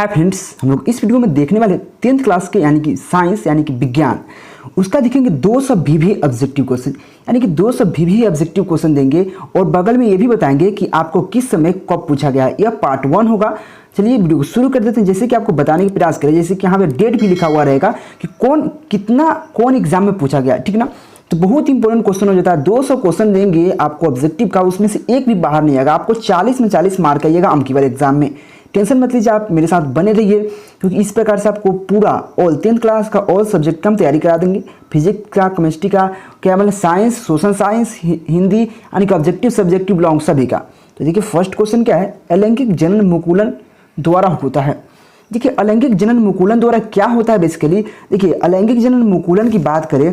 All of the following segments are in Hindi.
हाय फ्रेंड्स, हम लोग इस वीडियो में देखने वाले 10th क्लास के यानी कि साइंस यानी कि विज्ञान उसका देखेंगे 200 वीवी ऑब्जेक्टिव क्वेश्चन यानी कि 200 वीवी ऑब्जेक्टिव क्वेश्चन देंगे और बगल में ये भी बताएंगे कि आपको किस समय कब पूछा गया है। यह पार्ट 1 होगा। चलिए वीडियो को शुरू कर देते हैं। जैसे कि आपको बताने का प्रयास करें, जैसे कि यहाँ पे डेट भी लिखा हुआ रहेगा कि कौन एग्जाम में पूछा गया, ठीक ना। तो बहुत इंपॉर्टेंट क्वेश्चन हो जाता है। 200 क्वेश्चन देंगे आपको ऑब्जेक्टिव का, उसमें से एक भी बाहर नहीं आएगा। आपको 40 में 40 मार्क आइएगा अमकी वाले एग्जाम में। टेंशन मत लीजिए, आप मेरे साथ बने रहिए, क्योंकि इस प्रकार से आपको पूरा ऑल 10th क्लास का ऑल सब्जेक्ट का हम तैयारी करा देंगे। फिजिक्स का, केमिस्ट्री का, क्या मतलब साइंस, सोशल साइंस, हिंदी यानी कि ऑब्जेक्टिव सब्जेक्टिव लॉन्ग सभी का। तो देखिए फर्स्ट क्वेश्चन क्या है, अलैंगिक जनन मुकुलन द्वारा होता है। देखिए अलैंगिक जनन मुकुलन द्वारा क्या होता है बेसिकली। देखिए अलैंगिक जनन मुकुलन की बात करें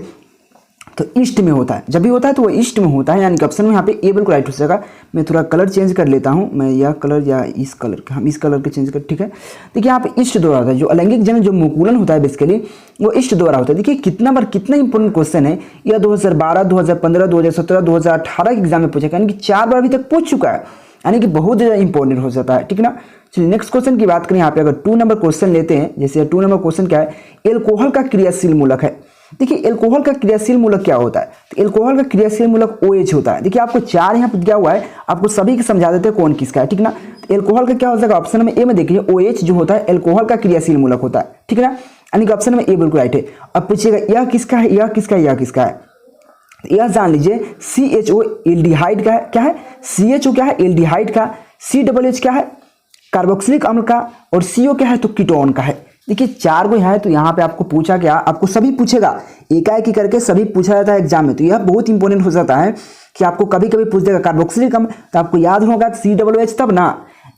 तो ईस्ट में होता है। जब भी होता है तो वो ईस्ट में होता है, यानी कि ऑप्शन में यहाँ पे ए बिल्कुल राइट हो जाएगा। मैं थोड़ा कलर चेंज कर लेता हूँ, मैं यह कलर या इस कलर का, हम इस कलर के चेंज कर, ठीक है। देखिए यहाँ पे ईस्ट द्वारा होता है। जो अलैंगिक जनन जो मुकुलन होता है बेसिकली वो ईस्ट द्वारा होता है। देखिए कितना इंपॉर्टेंट क्वेश्चन है। यह 2012, 2015, 2017, 2018 के एग्जाम में पूछा, यानी कि 4 बार अभी तक पूछ चुका है, यानी कि बहुत ज़्यादा इंपॉर्टेंट हो जाता है, ठीक ना। चलिए नेक्स्ट क्वेश्चन की बात करें। यहाँ पे अगर 2 नंबर क्वेश्चन लेते हैं, जैसे 2 नंबर क्वेश्चन क्या है, एल्कोहल का क्रियाशील मूलक है। देखिए एल्कोहल का क्रियाशील मूलक क्या होता है, तो एल्कोहल का क्रियाशील मूलक OH होता है। देखिए आपको 4 यहाँ पे दिया हुआ है, आपको सभी के समझा देते हैं कौन किसका है, ठीक ना। तो एल्कोहल का क्या हो जाएगा, ऑप्शन में ए में देखिए OH जो होता है एल्कोहल का क्रियाशील मूलक होता है, ठीक ना, यानी कि ऑप्शन में ए बिल्कुल राइट है। अब पूछिएगा यह किसका है, यह किसका है, यह किसका है। यह जान लीजिए CHO एल्डिहाइड का है। क्या है, CHO क्या है, एल्डिहाइड का। COOH क्या है, कार्बोक्सिलिक अम्ल का। और CO क्या है, तो कीटोन का है। देखिए 4 गो है, तो यहाँ पे आपको पूछा गया, आपको सभी पूछेगा, एकाएक करके सभी पूछा जाता है एग्जाम में। तो यह बहुत इंपॉर्टेंट हो जाता है कि आपको कभी कभी पूछ देगा कार्बोक्सिलिक अम्ल, तो आपको याद होगा COOH तब ना,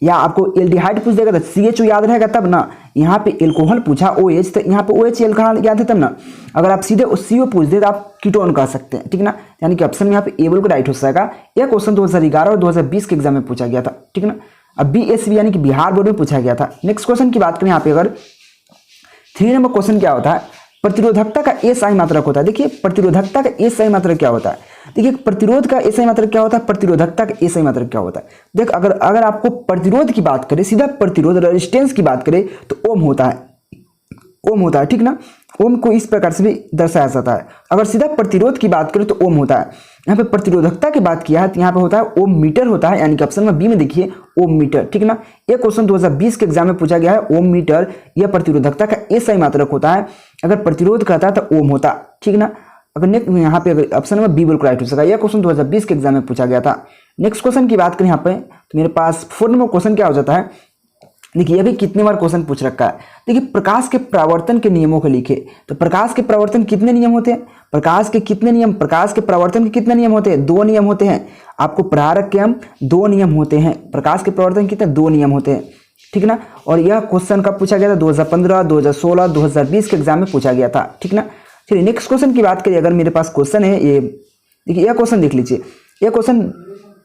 या आपको एल्डिहाइड पूछ देगा तो CHO याद रहेगा तब ना। यहाँ पे एल्कोहल पूछा OH, तो यहाँ पे OH एल्कोहल याद है तब ना। अगर आप सीधे CO पूछ दे तो आप कीटोन कह सकते हैं, ठीक ना, यानी कि ऑप्शन में यहाँ पे ए बिल्कुल राइट हो जाएगा। यह क्वेश्चन 2011 और 2020 के एग्जाम में पूछा गया था, ठीक ना। अब BSB यानी कि बिहार बोर्ड में पूछा गया था। नेक्स्ट क्वेश्चन की बात करें, यहाँ पे अगर 3 नंबर क्वेश्चन क्या होता है, प्रतिरोधकता का SI मात्रक होता है। देखिए प्रतिरोधकता का SI मात्रक क्या होता है। देखिए प्रतिरोध का SI मात्रक क्या होता है, प्रतिरोधकता का SI मात्रक क्या होता है। देख अगर आपको प्रतिरोध की बात करें, सीधा प्रतिरोध रेजिस्टेंस की बात करें तो ओम होता है, ओम होता है, ठीक ना। ओम को इस प्रकार से भी दर्शाया जाता है। अगर सीधा प्रतिरोध की बात करें तो ओम होता है। यहाँ पे प्रतिरोधकता की बात किया है तो यहाँ पे होता है ओम मीटर होता है, यानी कि ऑप्शन में बी में देखिए ओम मीटर, ठीक ना। ये क्वेश्चन 2020 के एग्जाम में पूछा गया है। ओम मीटर यह प्रतिरोधकता का SI मात्रक होता है। अगर प्रतिरोध कहता है तो ओम होता, ठीक ना। अगर नेक्स्ट यहाँ पे अगर ऑप्शन में बी बिल्कुल राइट हो सका। यह क्वेश्चन 2020 के एग्जाम में पूछा गया था। नेक्स्ट क्वेश्चन की बात करें यहाँ पे, तो मेरे पास 4 नंबर क्वेश्चन क्या हो जाता है। देखिए ये भी कितने बार क्वेश्चन पूछ रखा है। देखिए प्रकाश के परावर्तन के नियमों को लिखे। तो प्रकाश के परावर्तन कितने नियम होते हैं, प्रकाश के कितने नियम, प्रकाश के परावर्तन के कितने नियम होते हैं, 2 नियम होते हैं। आपको पढ़ा रखे हम 2 नियम होते हैं। प्रकाश के परावर्तन कितने, 2 नियम होते हैं, ठीक ना। और यह क्वेश्चन कब पूछा गया था, 2015, 2016, 2020 के एग्जाम में पूछा गया था, ठीक ना। चलिए नेक्स्ट क्वेश्चन की बात करिए। अगर मेरे पास क्वेश्चन है ये, देखिए यह क्वेश्चन देख लीजिए। यह क्वेश्चन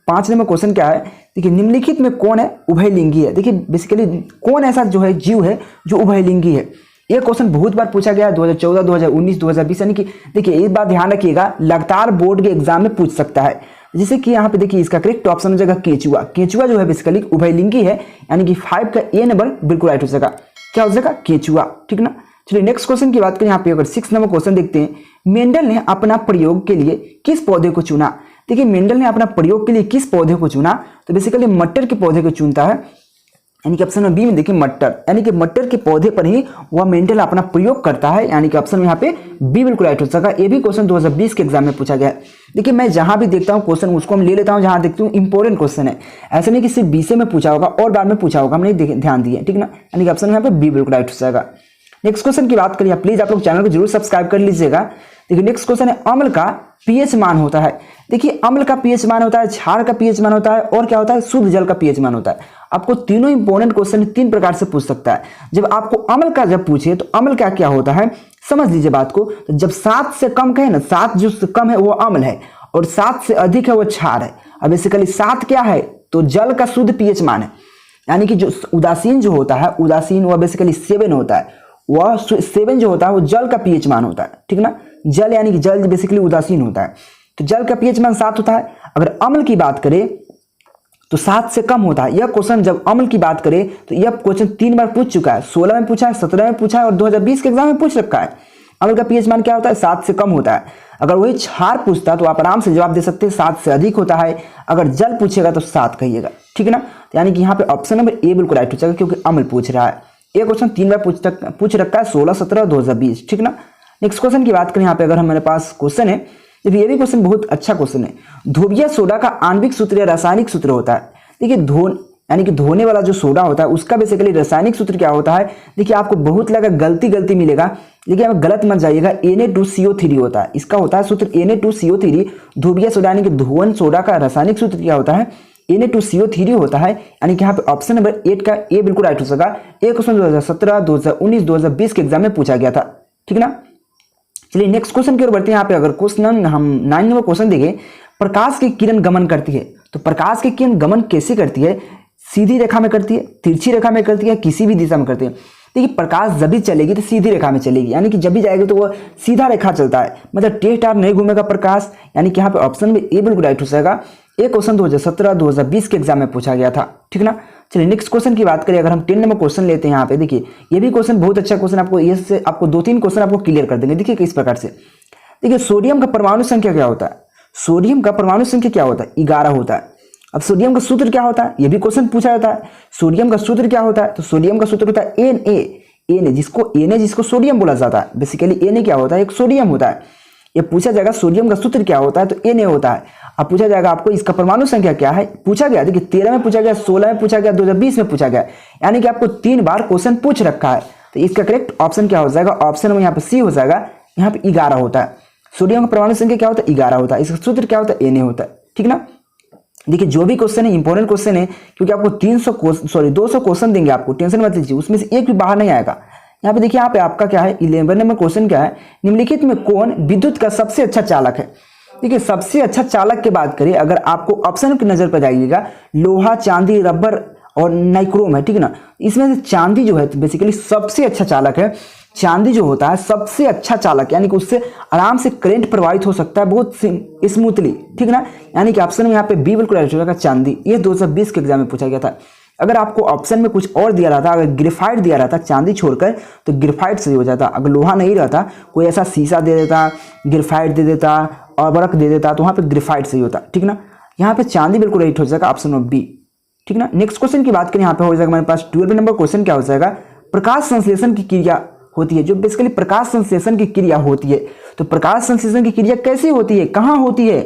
5 नंबर क्वेश्चन क्या है। देखिए निम्नलिखित में कौन है उभयलिंगी है। देखिए बेसिकली कौन ऐसा जो है जीव है जो उभयलिंगी है। यह क्वेश्चन बहुत बार पूछा गया है, 2014, 2019, 2020, यानी कि देखिए एक बात ध्यान रखिएगा, लगातार बोर्ड के एग्जाम में पूछ सकता है। जैसे कि यहाँ पे देखिए इसका करेक्ट ऑप्शन हो जाएगा केंचुआ। केंचुआ जो है बेसिकली उभयलिंगी है, यानी कि 5 का ए नंबर बिल्कुल राइट हो जाएगा। क्या हो जाएगा, केंचुआ, ठीक ना। चलिए नेक्स्ट क्वेश्चन की बात करें। यहाँ पे अगर 6 नंबर क्वेश्चन देखते हैं, मेंडल ने अपना प्रयोग के लिए किस पौधे को चुना। देखिए मेंडल ने अपना प्रयोग के लिए किस पौधे को चुना, तो बेसिकली मटर के पौधे को चुनता है, यानी कि ऑप्शन में बी में देखिए मटर, यानी कि मटर के पौधे पर ही वह मेंडल अपना प्रयोग करता है, यानी कि ऑप्शन में यहाँ पे बी बिल्कुल राइट हो सका। ये भी क्वेश्चन 2020 के एग्जाम में पूछा गया है। देखिए मैं जहां भी देखता हूं क्वेश्चन उसको हम ले लेता हूं जहां देखती हूँ इंपॉर्टेंट क्वेश्चन है। ऐसा नहीं कि सिर्फ बी से में पूछा होगा और बाद में पूछा होगा, हमने ध्यान दिया, ठीक ना, यानी कि ऑप्शन में यहाँ पे बी बिल्कुल राइट हो जाएगा। नेक्स्ट क्वेश्चन की बात करिए, प्लीज आप लोग चैनल को जरूर सब्सक्राइब कर लीजिएगा। देखिए नेक्स्ट क्वेश्चन है, अम्ल का pH मान होता है। देखिए अम्ल का pH मान होता है, क्षार का pH मान होता है, और क्या होता है, शुद्ध जल का pH मान होता है। आपको तीनों इंपॉर्टेंट क्वेश्चन 3 प्रकार से पूछ सकता है। जब आपको अम्ल का जब पूछे तो अम्ल का क्या होता है, समझ लीजिए बात को। तो जब 7 से कम कहे ना, 7 जो कम है वो अम्ल है और 7 से अधिक है वो क्षार है। अब बेसिकली 7 क्या है, तो जल का शुद्ध pH मान है, यानी कि जो उदासीन जो होता है, उदासीन वह बेसिकली 7 होता है। वह 7 जो होता है वो जल का pH मान होता है, ठीक ना। जल यानी कि जल बेसिकली उदासीन होता है, तो जल का pH मान 7 होता है। अगर अम्ल की बात करें तो 7 से कम होता है। यह क्वेश्चन जब अम्ल की बात करें तो यह क्वेश्चन 3 बार पूछ चुका है, 16 में पूछा है, 17 में पूछा है और 2020 के एग्जाम में पूछ रखा है। अम्ल का पीएच मान क्या होता है? 7 से कम होता है। अगर वही क्षार पूछता तो आप आराम से जवाब दे सकते हैं 7 से अधिक होता है। अगर जल पूछेगा तो 7 कहिएगा, ठीक है ना। यानी कि यहाँ पे ऑप्शन नंबर ए बिल्कुल राइट हो जाएगा, क्योंकि अम्ल पूछ रहा है। ये क्वेश्चन 3 बार पूछ रखा है, 16, 17 और 2020, ठीक ना। नेक्स्ट क्वेश्चन की बात करें यहाँ पे, अगर हमारे पास क्वेश्चन है, जब ये भी क्वेश्चन बहुत अच्छा क्वेश्चन है। ध्रुवीय सोडा का आणविक सूत्र या रासायनिक सूत्र होता है। देखिए यानी कि धोने वाला जो सोडा होता है उसका बेसिकली रासायनिक सूत्र क्या होता है? देखिए आपको बहुत लगा गलती मिलेगा, लेकिन आप गलत मत जाइएगा। Na2CO3 होता है, इसका होता है सूत्र Na2CO3। ध्रुवीय सोडा यानी कि धोवन सोडा का रासायनिक सूत्र क्या होता है? Na2CO3 होता है। यानी कि यहाँ पे ऑप्शन नंबर 8 का ए बिल्कुल राइट हो सका। ये क्वेश्चन 2017, 2019, 2020 के एग्जाम में पूछा गया था, ठीक ना। चलिए नेक्स्ट क्वेश्चन की ओर बढ़ते हैं। यहाँ पे अगर क्वेश्चन हम 9 नंबर क्वेश्चन देखें, प्रकाश की किरण गमन करती है, तो प्रकाश की किरण गमन कैसे करती है? सीधी रेखा में करती है, तिरछी रेखा में करती है, किसी भी दिशा में करती है? देखिए प्रकाश जब भी चलेगी तो सीधी रेखा में चलेगी, यानी कि जब भी जाएगी तो वो सीधा रेखा चलता है, मतलब टेढ़ नहीं घूमेगा प्रकाश। यानी कि यहाँ पे ऑप्शन में ए बिल्कुल राइट हो जाएगा। एक क्वेश्चन 2017, 2020 के एग्जाम में पूछा गया था, ठीक ना। चलिए नेक्स्ट क्वेश्चन की बात करें, अगर हम 10 नंबर क्वेश्चन लेते हैं यहाँ पे, देखिए ये भी क्वेश्चन बहुत अच्छा क्वेश्चन, आपको ये से आपको 2-3 क्वेश्चन आपको क्लियर कर देंगे। देखिए किस प्रकार से, देखिए सोडियम का परमाणु संख्या क्या होता है? सोडियम का परमाणु संख्या क्या होता है? 11 होता है। अब सोडियम का सूत्र क्या होता है? ये भी क्वेश्चन पूछा जाता है। सोडियम का सूत्र क्या होता है? तो सोडियम का सूत्र होता है Na, जिसको सोडियम बोला जाता है। बेसिकली Na क्या होता है? एक सोडियम होता है। ये पूछा जाएगा सोडियम का सूत्र क्या होता है, तो Na होता है। अब पूछा जाएगा आपको इसका परमाणु संख्या क्या है, पूछा गया। देखिए 13 में पूछा गया, 16 में पूछा गया, 2020 में पूछा गया, यानी कि आपको 3 बार क्वेश्चन पूछ रखा है। तो इसका करेक्ट ऑप्शन क्या हो जाएगा? ऑप्शन में यहाँ पे सी हो जाएगा। यहाँ पे 11 होता है। सोडियम का परमाणु संख्या क्या होता है? 11 होता है। इसका सूत्र क्या होता है? Na होता है, ठीक ना। देखिए जो भी क्वेश्चन है इंपॉर्टेंट क्वेश्चन है, क्योंकि आपको 200 क्वेश्चन देंगे, आपको टेंशन मत लीजिए, उसमें से एक भी बाहर नहीं आएगा। यहाँ पे देखिए, यहाँ पे आपका क्या है, 11 नंबर क्वेश्चन क्या है, निम्नलिखित में कौन विद्युत का सबसे अच्छा चालक है? देखिए सबसे अच्छा चालक की बात करें, अगर आपको ऑप्शन की नजर पर जाइएगा, लोहा, चांदी, रबर और नाइक्रोम है, ठीक है ना। इसमें से चांदी जो है बेसिकली सबसे अच्छा चालक है। चांदी जो होता है सबसे अच्छा चालक, यानी कि उससे आराम से करंट प्रवाहित हो सकता है बहुत स्मूथली, ठीक ना। यानी कि ऑप्शन में यहाँ पे बी बिल्कुल राइट हो जाएगा, चांदी। ये 2020 के एग्जाम में पूछा गया था। अगर आपको ऑप्शन में कुछ और दिया रहता, अगर ग्रेफाइट दिया रहता चांदी छोड़कर, तो ग्रेफाइट सही हो जाता। अगर लोहा नहीं रहता, कोई ऐसा शीशा दे देता, ग्रेफाइट दे देता और बर्क दे देता, तो वहाँ पे ग्रेफाइट सही होता, ठीक ना। यहाँ पे चांदी बिल्कुल राइट हो जाएगा, ऑप्शन नंबर बी, ठीक ना। नेक्स्ट क्वेश्चन की बात करें, यहाँ पे हो जाएगा हमारे पास 12 नंबर क्वेश्चन क्या हो जाएगा, प्रकाश संश्लेषण की क्रिया होती है, जो बेसिकली प्रकाश संश्लेषण की क्रिया होती है। तो प्रकाश संश्लेषण की क्रिया कैसे होती है, कहाँ होती है?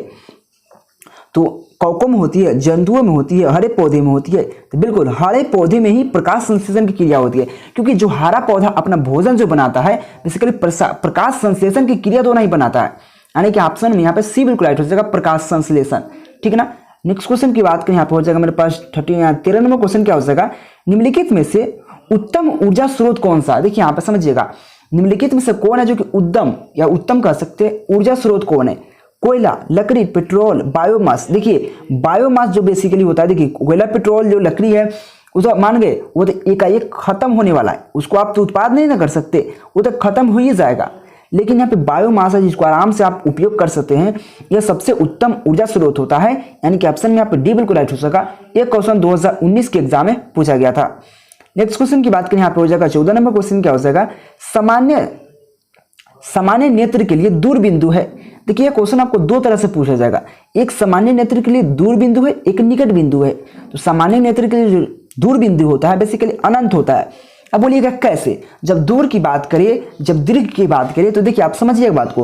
तो कौकों में होती है, जंतुओं में होती है, हरे पौधे में होती है। तो बिल्कुल हरे पौधे में ही प्रकाश संश्लेषण की क्रिया होती है, क्योंकि जो हरा पौधा अपना भोजन जो बनाता है, बेसिकली प्रकाश संश्लेषण की क्रिया तो नहीं बनाता है। यानी कि ऑप्शन में यहाँ पे सी बिल्कुल राइट हो जाएगा, प्रकाश संश्लेषण, ठीक है ना। नेक्स्ट क्वेश्चन की बात करें, यहाँ पे हो जाएगा मेरे पास 13 नंबर क्वेश्चन क्या हो जाएगा, निम्नलिखित में से उत्तम ऊर्जा स्रोत कौन सा है? देखिए यहाँ पे समझिएगा, निम्नलिखित में से कौन है जो कि उद्यम या उत्तम कह सकते हैं, ऊर्जा स्रोत कौन है? कोयला, लकड़ी, पेट्रोल, बायोमास। देखिए बायोमास जो बेसिकली होता है, देखिए कोयला, पेट्रोल जो लकड़ी है, उसको मान गए वो तो एकाएक खत्म होने वाला है, उसको आप तो उत्पाद नहीं ना कर सकते, वो तो खत्म हो ही जाएगा। लेकिन यहाँ पे बायोमास है जिसको आराम से आप उपयोग कर सकते हैं, यह सबसे उत्तम ऊर्जा स्रोत होता है। यानी कि ऑप्शन में यहाँ पे डी बिल्कुल राइट हो सका। एक क्वेश्चन 2019 के एग्जाम में पूछा गया था। नेक्स्ट क्वेश्चन की बात करें, यहाँ पे हो जाएगा 14 नंबर क्वेश्चन क्या हो जाएगा, सामान्य नेत्र के लिए दूर बिंदु है। देखिए ये क्वेश्चन आपको दो तरह से पूछा जाएगा, एक सामान्य नेत्र के लिए दूर बिंदु है, एक निकट बिंदु है। तो सामान्य नेत्र के लिए जो दूर बिंदु होता है बेसिकली अनंत होता है। अब बोलिएगा कैसे? जब दूर की बात करें, जब दीर्घ की बात करें, तो देखिए आप समझिए बात को,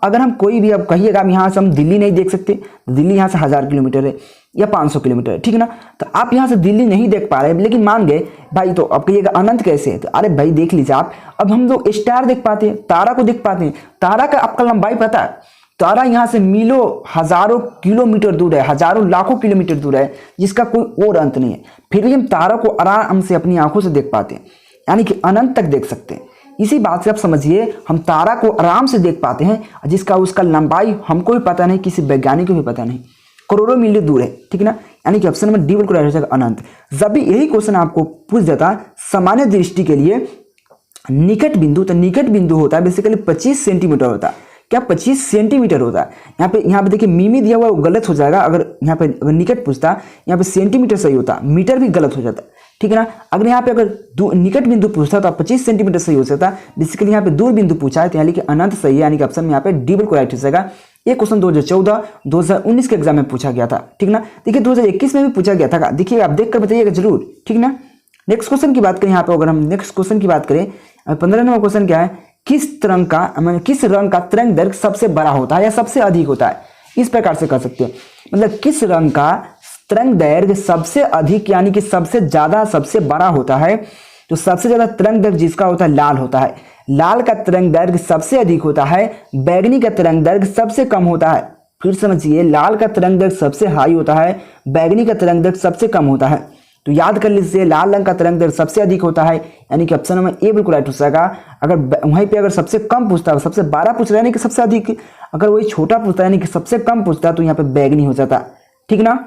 अगर हम कोई भी, अब कहिएगा यहाँ से हम दिल्ली नहीं देख सकते, दिल्ली यहाँ से 1000 किलोमीटर है या 500 किलोमीटर है, ठीक है ना। तो आप यहाँ से दिल्ली नहीं देख पा रहे हैं, लेकिन मान गए भाई, तो अब कहिएगा अनंत कैसे है? तो अरे भाई देख लीजिए आप, अब हम लोग स्टार देख पाते हैं, तारा को देख पाते हैं। तारा का आपका लंबाई पता है? तारा यहाँ से मीलों हजारों किलोमीटर दूर है, हजारों लाखों किलोमीटर दूर है, जिसका कोई और अंत नहीं है। फिर भी हम तारा को आराम से अपनी आंखों से देख पाते हैं, यानी कि अनंत तक देख सकते हैं। इसी बात से आप समझिए, हम तारा को आराम से देख पाते हैं, जिसका उसका लंबाई हमको भी पता नहीं, किसी वैज्ञानिक को भी पता नहीं, करोड़ों मील दूर है, ठीक ना। यानी कि ऑप्शन नंबर डी बिल्कुल राइट हो जाएगा, अनंत। जब भी यही क्वेश्चन आपको पूछ जाता सामान्य दृष्टि के लिए निकट बिंदु, तो निकट बिंदु होता है बेसिकली 25 सेंटीमीटर होता है। क्या 25 सेंटीमीटर होता है। यहाँ पे देखिए मिमी दिया हुआ वो गलत हो जाएगा, अगर यहाँ पे अगर निकट पूछता यहाँ पे सेंटीमीटर सही होता, मीटर भी गलत हो जाता, ठीक है ना। अगर यहाँ पे अगर निकट बिंदु पूछता तो 25 सेंटीमीटर सही हो सकता। बेसिकली यहाँ पे दूर बिंदु पूछा है तो यानी कि अनंत सही है, यानी कि ऑप्शन में यहाँ पे डी बिल्कुल राइट हो जाएगा। ये क्वेश्चन 2014-2019 के एग्जाम में पूछा गया था, ठीक ना। देखिए 2021 में भी पूछा गया था, देखिए आप देख कर बताइएगा जरूर, ठीक ना। नेक्स्ट क्वेश्चन की बात करें यहाँ पे, अगर हम नेक्स्ट क्वेश्चन की बात करें 15 नंबर क्वेश्चन क्या है, किस रंग का तरंग दैर्घ्य सबसे बड़ा होता है या सबसे अधिक होता है। इस प्रकार से कर सकते हो, मतलब किस रंग का तरंग दैर्घ्य सबसे अधिक यानी कि सबसे ज्यादा सबसे बड़ा होता है। तो सबसे ज्यादा तरंग दैर्घ्य जिसका होता है लाल होता है, लाल का तरंग दैर्घ्य सबसे अधिक होता है, बैगनी का तरंग दैर्घ्य सबसे कम होता है। फिर समझिए, लाल का तरंग दैर्घ्य सबसे हाई होता है, बैगनी का तरंग दैर्घ्य सबसे कम होता है। तो याद कर लीजिए, लाल रंग का तरंग दैर्घ्य सबसे अधिक होता है, यानी कि ऑप्शन नंबर ए बिल्कुल राइट हो जाएगा। अगर वहीं पे अगर सबसे कम पूछता है, सबसे बड़ा पूछ रहा है यानी कि सबसे अधिक, अगर वही छोटा पूछता है यानी कि सबसे कम पूछता है तो यहाँ पे बैगनी हो जाता, ठीक ना।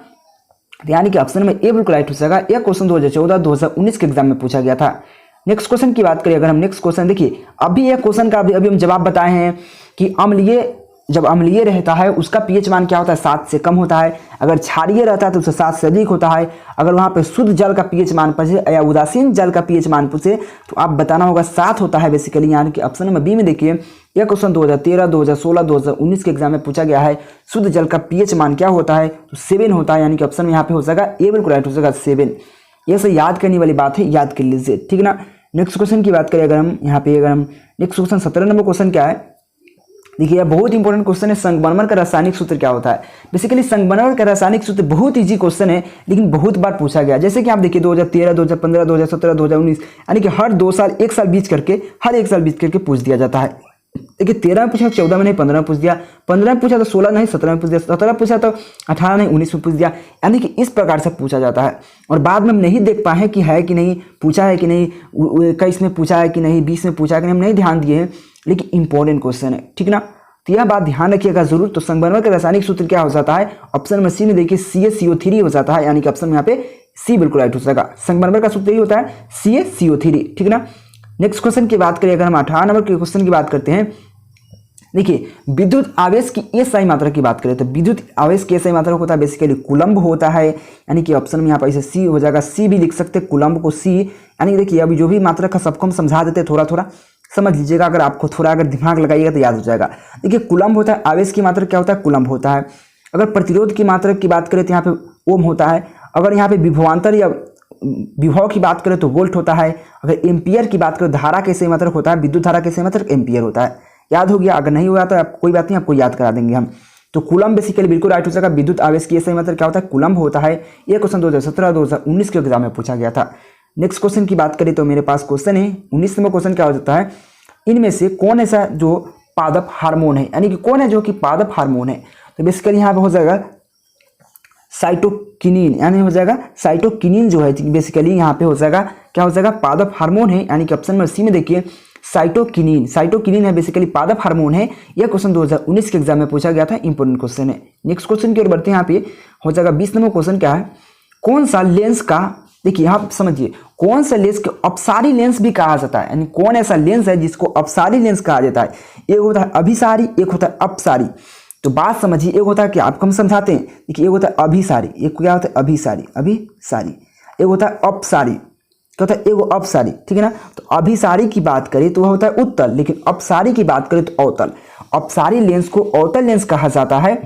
यानी कि ऑप्शन में ए बिल्कुल राइट हो जाएगा। यह क्वेश्चन 2014-2019 के एग्जाम में पूछा गया था। नेक्स्ट क्वेश्चन की बात करें, अगर हम नेक्स्ट क्वेश्चन देखिए, अभी यह क्वेश्चन का अभी हम जवाब बताए हैं कि अम्लीय जब अम्लीय रहता है उसका पीएच मान क्या होता है, 7 से कम होता है। अगर क्षारीय रहता है तो उससे 7 से अधिक होता है। अगर वहां पे शुद्ध जल का पीएच मान पूछे या उदासीन जल का पीएच मान पूछे तो आप बताना होगा 7 होता है बेसिकली। यानी कि ऑप्शन नंबर बी में देखिए, यह क्वेश्चन 2013, 2016, 2019 के एग्जाम में पूछा गया है। शुद्ध जल का पीएच मान क्या होता है, तो 7 होता है, यानी कि ऑप्शन में यहाँ पे हो जाएगा ए बिल्कुल राइट हो जाएगा 7। ये सब याद करने वाली बात है, याद कर लीजिए, ठीक ना। नेक्स्ट क्वेश्चन की बात करें अगर हम यहाँ पे, अगर हम नेक्स्ट क्वेश्चन 17 नंबर क्वेश्चन क्या है, देखिए यह बहुत इंपॉर्टेंट क्वेश्चन है, संगमरमर का रासायनिक सूत्र क्या होता है। बेसिकली संगमरमर का रासायनिक सूत्र बहुत इजी क्वेश्चन है, लेकिन बहुत बार पूछा गया। जैसे कि आप देखिए 2013, 2015, 2017, 2019, यानी कि हर 2 साल 1 साल बीच करके, हर 1 साल बीच करके पूछ दिया जाता है। देखिए 13 में पूछा 14 में नहीं 15 में पूछ दिया, 15 में पूछा तो 16 नहीं 17 में पूछ दिया, 17 पूछा तो 18 नहीं 19 में पूछ दिया। यानी कि इस प्रकार से पूछा जाता है। और बाद में हम नहीं देख पाए कि है कि नहीं पूछा है कि नहीं, 21 में पूछा है कि नहीं, 20 में पूछा है कि नहीं, हम नहीं ध्यान दिए हैं, लेकिन इंपॉर्टेंट क्वेश्चन है, ठीक ना। तो यह बात ध्यान रखिएगा जरूर। तो संगमरमर का रासायनिक सूत्र क्या हो जाता है, ऑप्शन नंबर सी में देखिए CaCO3 हो जाता है, यानी कि ऑप्शन में यहाँ पे सी बिल्कुल राइट हो जाएगा। संगमरमर का सूत्र यही होता है CaCO3, ठीक ना। नेक्स्ट क्वेश्चन की बात करें, अगर हम 18 नंबर के क्वेश्चन की बात करते हैं, देखिए विद्युत आवेश की एसआई मात्रा की बात करें तो विद्युत आवेश की एसआई मात्रा होता है बेसिकली कूलम्ब होता है, यानी कि ऑप्शन में यहाँ पर इसे सी हो जाएगा, सी भी लिख सकते हैं कूलम्ब को सी। यानी कि देखिए अभी जो भी मात्रा का सबको हम समझा देते हैं, थोड़ा थोड़ा समझ लीजिएगा, अगर आपको थोड़ा अगर दिमाग लगाइएगा तो याद हो जाएगा। देखिए कूलम्ब होता है, आवेश की मात्रा क्या होता है, कूलम्ब होता है। अगर प्रतिरोध की मात्रा की बात करें तो यहाँ पे ओम होता है। अगर यहाँ पे विभवांतर या विभव की बात करें तो वोल्ट होता है। अगर एम्पियर की बात करें, धारा के सही मात्रक होता है, विद्युत धारा के सही मात्रक एम्पियर होता है। याद हो गया, अगर नहीं हुआ तो कोई बात नहीं, आपको याद करा देंगे हम। तो कूलम्ब बेसिकली बिल्कुल राइट हो जाएगा। विद्युत आवेश की सही मात्रक क्या होता है, कूलम्ब होता है। ये क्वेश्चन 2017-2019 के एग्जाम में पूछा गया था। नेक्स्ट क्वेश्चन की बात करें तो मेरे पास क्वेश्चन है 19 नंबर क्वेश्चन क्या हो जाता है, इनमें से कौन ऐसा जो पादप हार्मोन है, यानी कि कौन है जो कि पादप हार्मोन है। तो बेसिकली यहाँ पे हो जाएगा साइटोकिनिन, यानी हो जाएगा साइटोकिनिन जो है बेसिकली यहाँ पे हो जाएगा क्या हो जाएगा, पादप हार्मोन है। यानी कि ऑप्शन नंबर सी में देखिए साइटोकिनिन, साइटोकिनिन है बेसिकली पादप हार्मोन है। यह क्वेश्चन 2019 के एग्जाम में पूछा गया था, इंपॉर्टेंट क्वेश्चन है। नेक्स्ट क्वेश्चन की ओर बढ़ते हैं। यहाँ पे हो जाएगा 20 नंबर क्वेश्चन क्या है, कौन सा लेंस का, देखिए यहाँ समझिए, कौन सा लेंस को अपसारी लेंस भी कहा जाता है, यानी कौन ऐसा लेंस है जिसको अपसारी लेंस कहा जाता है। एक होता है अभिसारी, एक होता है अपसारी। तो बात समझिए, एक होता है कि आपको हम समझाते हैं, देखिए एक होता है अभिसारी, एक क्या होता है अभिसारी, अभिसारी, एक होता है अपसारी, क्या होता है एगो अपसारी, ठीक है ना। तो अभिसारी की बात करें तो वह होता है उत्तल, लेकिन अपसारी की बात करें तो अवतल। अपसारी लेंस को अवतल लेंस कहा जाता है,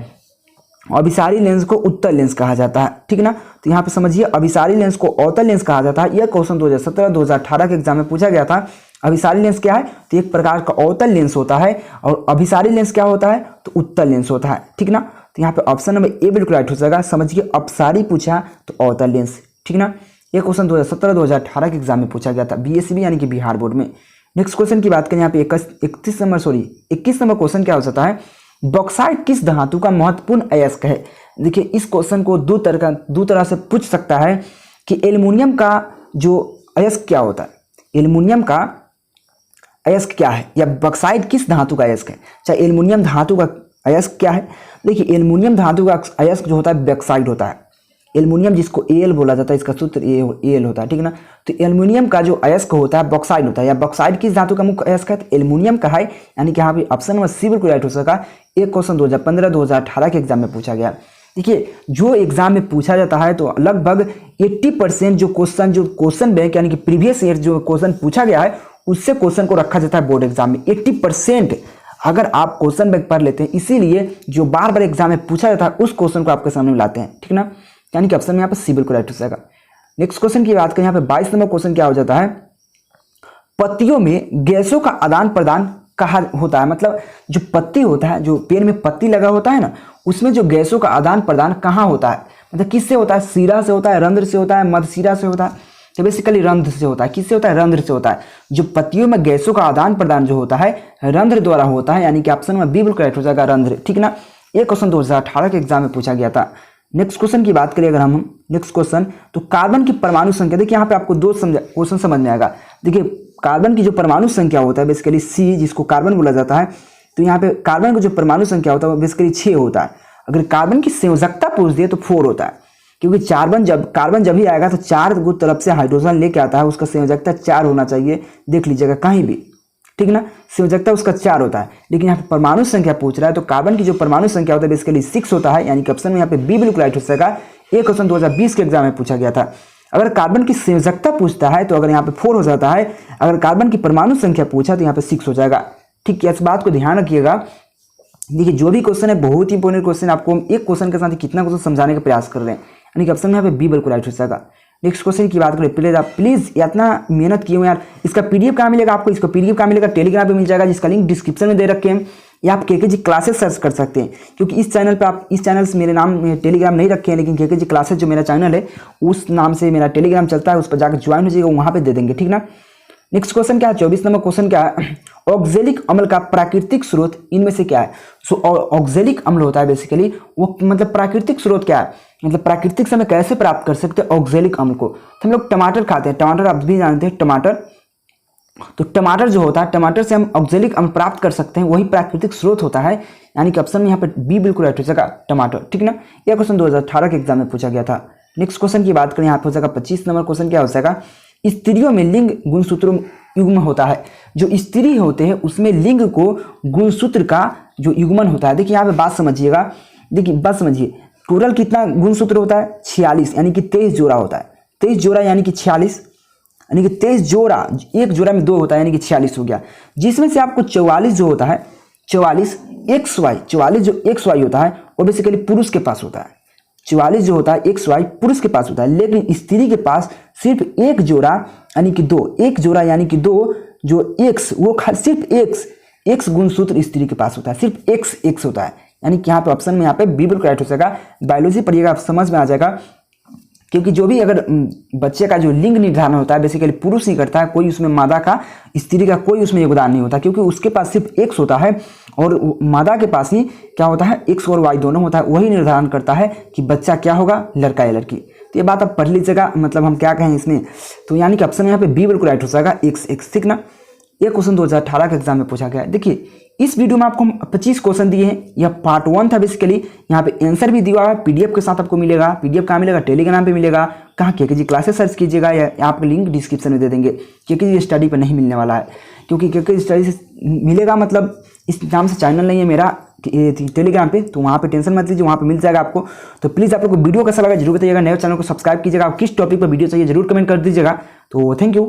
अभिसारी लेंस को उत्तल लेंस कहा जाता है, ठीक है ना। तो यहाँ पे समझिए अभिसारी लेंस को अवतल लेंस कहा जाता है। यह क्वेश्चन 2017-2018 के एग्जाम में पूछा गया था। अभिसारी लेंस क्या है, तो एक प्रकार का अवतल लेंस होता है, और अभिसारी लेंस क्या होता है, तो उत्तल लेंस होता है, ठीक ना। तो यहाँ पे ऑप्शन नंबर ए बिल्कुल राइट हो जाएगा। समझिए अपसारी पूछा तो अवतल लेंस, ठीक ना। यह क्वेश्चन 2017-2018 के एग्जाम में पूछा गया था बीएसबी यानी कि बिहार बोर्ड में। नेक्स्ट क्वेश्चन की बात करें, यहाँ पे 21 नंबर क्वेश्चन क्या हो सकता है, बॉक्साइट किस धातु का महत्वपूर्ण अयस्क है। देखिए इस क्वेश्चन को दो तरह से पूछ सकता है कि एल्युमिनियम का जो अयस्क क्या होता है, एल्युमिनियम का अयस्क क्या है, या बॉक्साइट किस धातु का अयस्क है। चाहे एल्युमिनियम धातु का अयस्क क्या है, देखिए एल्युमिनियम धातु का अयस्क जो होता है बॉक्साइट होता है। एल्युमिनियम जिसको एल बोला जाता है, इसका सूत्र एल होता है, ठीक है ना। तो एल्युमिनियम का जो अयस्क होता है बॉक्साइड होता है, या बॉक्साइड किस धातु का मुख्य अयस्क है, तो एल्युमिनियम का है। यानी कि यहाँ पे ऑप्शन नंबर सी बिल्कुल राइट हो सका। एक क्वेश्चन 2015-2018 के एग्जाम में पूछा गया। देखिए जो एग्जाम में पूछा जाता है तो लगभग 80% जो क्वेश्चन बैंक यानी कि प्रीवियस ईयर जो क्वेश्चन पूछा गया है उससे क्वेश्चन को रखा जाता है बोर्ड एग्जाम में। 80% अगर आप क्वेश्चन बैंक पढ़ लेते हैं, इसीलिए जो बार बार एग्जाम में पूछा जाता है उस क्वेश्चन को आपके सामने लाते हैं, ठीक ना। यानी कि ऑप्शन में यहाँ पे सी बिल्कुल राइट हो जाएगा। नेक्स्ट क्वेश्चन की बात करें, यहाँ पे 22 नंबर क्वेश्चन क्या हो जाता है, पत्तियों में गैसों का आदान प्रदान कहा होता है। मतलब जो पत्ती होता है, जो पेड़ में पत्ती लगा होता है ना, उसमें जो गैसों का आदान प्रदान कहाँ होता है, मतलब किससे होता है, सीरा से होता है, रंध्र से होता है, मध्यशिरा से होता है। तो बेसिकली रंध्र से होता है। किससे होता है, रंध्र से होता है। जो पत्तियों में गैसों का आदान प्रदान जो होता है रंध्र द्वारा होता है, यानी कि ऑप्शन में बी बिल्कुल राइट हो जाएगा, रंध्र, ठीक ना। ये क्वेश्चन 2018 के एग्जाम में पूछा गया था। नेक्स्ट क्वेश्चन की बात करें अगर हम नेक्स्ट क्वेश्चन, तो कार्बन की परमाणु संख्या, देखिए यहाँ पे आपको दो क्वेश्चन समझ में आएगा। देखिए कार्बन की जो परमाणु संख्या होता है बेसिकली सी, जिसको कार्बन बोला जाता है, तो यहाँ पे कार्बन की जो परमाणु संख्या होता है वो बेसिकली 6 होता है। अगर कार्बन की संयोजकता पूछ दिए तो 4 होता है, क्योंकि कार्बन जब भी आएगा तो 4 तरफ से हाइड्रोजन लेके आता है, उसका संयोजकता 4 होना चाहिए, देख लीजिएगा कहीं भी, ठीक ना। संयोजकता उसका 4 होता है, लेकिन यहाँ पे परमाणु संख्या पूछ रहा है तो कार्बन की जो परमाणु संख्या होता है बेसिकली 6 होता है, यानी कि ऑप्शन में यहाँ पे बी बिल्कुल राइट हो जाएगा। एक क्वेश्चन 2020 के एग्जाम में पूछा गया था। अगर कार्बन की संयोजकता पूछता है तो अगर यहाँ पे 4 हो जाता है, अगर कार्बन की परमाणु संख्या पूछा तो यहाँ पे 6 हो जाएगा, ठीक है। इस बात को ध्यान रखिएगा। देखिए जो भी क्वेश्चन है बहुत ही इंपॉर्टेंट क्वेश्चन, आपको हम एक क्वेश्चन के साथ कितना क्वेश्चन समझाने का प्रयास कर रहे हैं, यानी कि ऑप्शन में यहाँ पे बी बिल्कुल राइट हो जाएगा। नेक्स्ट क्वेश्चन की बात करें, प्लीज इतना मेहनत किए यार, इसका पीडीएफ कहाँ मिलेगा आपको, इसका पीडीएफ कहाँ मिलेगा, टेलीग्राम पे मिल जाएगा, जिसका लिंक डिस्क्रिप्शन में दे रखे हैं, या आप केकेजी क्लासेस सर्च कर सकते हैं। क्योंकि इस चैनल पे आप इस चैनल से मेरे नाम टेलीग्राम नहीं रखे हैं, लेकिन केकेजी क्लासेस जो मेरा चैनल है उस नाम से मेरा टेलीग्राम चलता है, उस पर जाकर ज्वाइन हो जाइएगा, वहाँ पे दे देंगे, ठीक ना। नेक्स्ट क्वेश्चन क्या है, 24 नंबर क्वेश्चन क्या है, ऑक्जेलिक अम्ल का प्राकृतिक स्रोत इनमें से क्या है। सो ऑक्जेलिक अम्ल होता है बेसिकली वो, मतलब प्राकृतिक स्रोत क्या है, मतलब प्राकृतिक से हमें कैसे प्राप्त कर सकते हैं ऑक्जेलिक अम्ल को। तो हम लोग टमाटर खाते हैं, टमाटर आप भी जानते हैं, टमाटर, तो टमाटर जो होता है, टमाटर से हम ऑक्जेलिक अम्ल प्राप्त कर सकते हैं, वही प्राकृतिक स्रोत होता है, यानी कि ऑप्शन में यहाँ पे बी बिल्कुल राइट हो जाएगा, टमाटर, ठीक ना। यह क्वेश्चन 2018 के एग्जाम में पूछा गया था। नेक्स्ट क्वेश्चन की बात करें, यहाँ पे हो जाएगा 25 नंबर क्वेश्चन क्या हो जाएगा, स्त्रियों में लिंग गुणसूत्र युग्म होता है। जो स्त्री होते हैं उसमें लिंग को गुणसूत्र का जो युग्मन होता है। देखिए यहाँ पे बात समझिएगा, देखिए बात समझिए, टोटल कितना गुणसूत्र होता है, 46, यानी कि 23 जोड़ा होता है, 23 जोड़ा यानी कि 46, यानी कि 23 जोड़ा, एक जोड़ा में 2 होता है, यानी कि 46 हो गया। जिसमें से आपको 44 जो होता है, 44 44 जो XY होता है वो बेसिकली पुरुष के पास होता है। 44 जो होता है XY पुरुष के पास होता है, लेकिन स्त्री के पास सिर्फ एक जोड़ा यानी कि 2, एक जोड़ा यानी कि 2 जो X, वो सिर्फ X गुणसूत्र स्त्री के पास होता है, सिर्फ X होता है, यानी कि यहाँ पे ऑप्शन में यहाँ पे बी बिल्कुल राइट हो जाएगा। बायोलॉजी पढ़िएगा आप समझ में आ जाएगा, क्योंकि जो भी अगर बच्चे का जो लिंग निर्धारण होता है बेसिकली पुरुष ही करता है, कोई उसमें मादा का स्त्री का कोई उसमें योगदान नहीं होता, क्योंकि उसके पास सिर्फ X होता है और मादा के पास ही क्या होता है, X और Y दोनों होता है, वही निर्धारण करता है कि बच्चा क्या होगा, लड़का या लड़की। तो ये बात आप पढ़ लीजिएगा, मतलब हम क्या कहें इसमें, तो यानी कि ऑप्शन यहाँ पे बी बिल्कुल राइट हो जाएगा, X, ठीक ना। ये क्वेश्चन 2018 के एग्जाम में पूछा गया है। देखिए इस वीडियो में आपको हम 25 क्वेश्चन दिए हैं, यह पार्ट 1 था बेसिकली। यहाँ पे आंसर भी दिया हुआ है, पीडीएफ के साथ आपको मिलेगा। पीडीएफ कहाँ मिलेगा, टेलीग्राम पे मिलेगा, कहाँ केकेजी क्लासेस सर्च कीजिएगा, या आपको लिंक डिस्क्रिप्शन में दे देंगे। केकेजी स्टडी पर नहीं मिलने वाला है, क्योंकि केकेजी स्टडी से मिलेगा, मतलब इस नाम से चैनल नहीं है मेरा टेलीग्राम पे, तो वहाँ पे टेंशन मत लीजिए, वहाँ पे मिल जाएगा आपको। तो प्लीज़ आप लोग को वीडियो कैसा लगा जरूर बताइएगा, नए चैनल को सब्सक्राइब कीजिएगा, आप किस टॉपिक पर वीडियो चाहिए जरूर कमेंट कर दीजिएगा। तो थैंक यू।